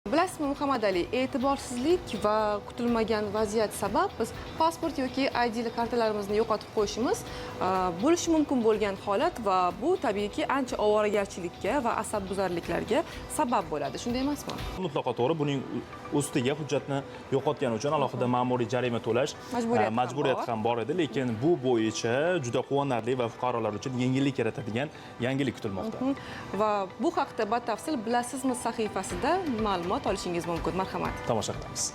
Bilasizmi Muhammad Ali, e'tiborsizlik va kutilmagan vaziyat sabab biz pasport yoki ID kartalarimizni yo'qotib qo'yishimiz bo'lishi mumkin bo'lgan holat va bu tabiiyki ancha ovoragarchilikka va asabbuzarliklarga sabab bo'ladi. Shunday emasmi? Mutlaqo to'g'ri. Buning ustiga hujjatni yo'qotgani uchun alohida ma'muriy jarima to'lash majburiyati ham bor edi, lekin bu bo'yicha juda quvonarli va fuqarolar uchun yengillik yaratadigan yangilik kutilmoqda. Va bu haqda batafsil Bilasizmi sahifasida ma'lumot olishingiz mumkin. Marhamat. Tomosha qilamiz.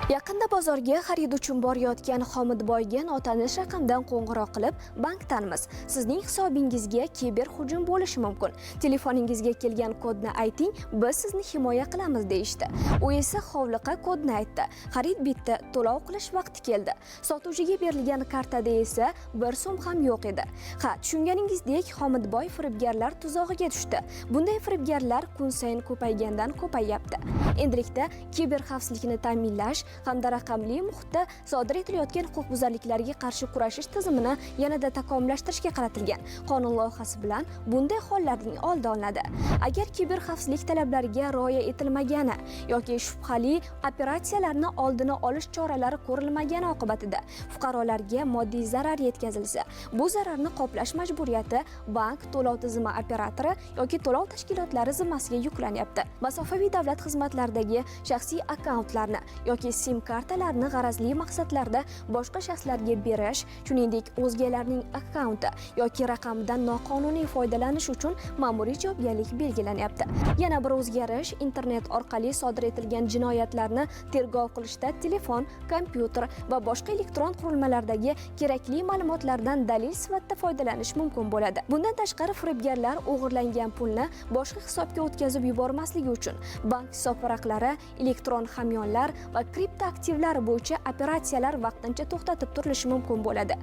Yaqinda bozorga xarid uchun borayotgan Xomidboyga notanish raqamdan qo'ng'iroq qilib, bankdanmiz. Sizning hisobingizga kiber hujum bo'lishi mumkin. Telefoningizga kelgan kodni ayting, biz sizni himoya qilamiz deyishdi. U esa hovliqa kodni aytdi. Xarid bitdi, to'lov qilish vaqti keldi. Sotuvchiga berilgan kartada esa 1 so'm ham yo'q edi. Ha, tushunganingizdek, Xomidboy firibgarlar tuzog'iga tushdi. Bunday firibgarlar kun sayin ko'paygandan ko'payyapti. Endilikda kiber xavfsizlikni ta'minlash hamda raqamli muhitda sodir etilayotgan huquqbuzarliklarga qarshi kurashish tizimini yanada takomillashtirishga qaratilgan qonun loyihasi bilan bunday hollarning oldi olinadi. Agar kiber xavfsizlik talablariga rioya etilmagani yoki shubhali operatsiyalarni oldini olish choralari ko'rilmagani oqibatida fuqarolarga moddiy zarar yetkazilsa, bu zararni qoplash majburiyati bank, to'lov tizimi operatori yoki to'lov tashkilotlari zimmasiga yuklanyapti. Masofaviy davlat xizmatlaridagi shaxsiy akkauntlarni yoki SIM kartalarni g'arazli maqsadlarda boshqa shaxslarga berish, shuningdek o'zgalarning akkaunti yoki raqamidan noqonuniy foydalanish uchun ma'muriy javobgarlik belgilanyapti. Yana bir o'zgarish, internet orqali sodir etilgan jinoyatlarni tergov qilishda telefon, kompyuter va boshqa elektron qurilmalardagi kerakli ma'lumotlardan dalil sifatida foydalanish mumkin bo'ladi. Bundan tashqari firibgarlar o'g'irlangan pulni boshqa hisobga o'tkazib yubormasligi uchun bank hisob varaqlari, elektron hamyonlar va kriptoaktivlar bo'yicha operatsiyalar vaqtincha to'xtatib turilishi mumkin bo'ladi.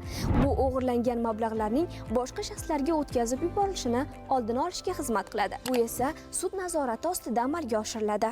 Bu o'g'irlangan mablag'larning boshqa shaxslarga o'tkazib yuborilishini oldini olishga xizmat qiladi. Bu esa sud nazorati ostida amalga oshiriladi.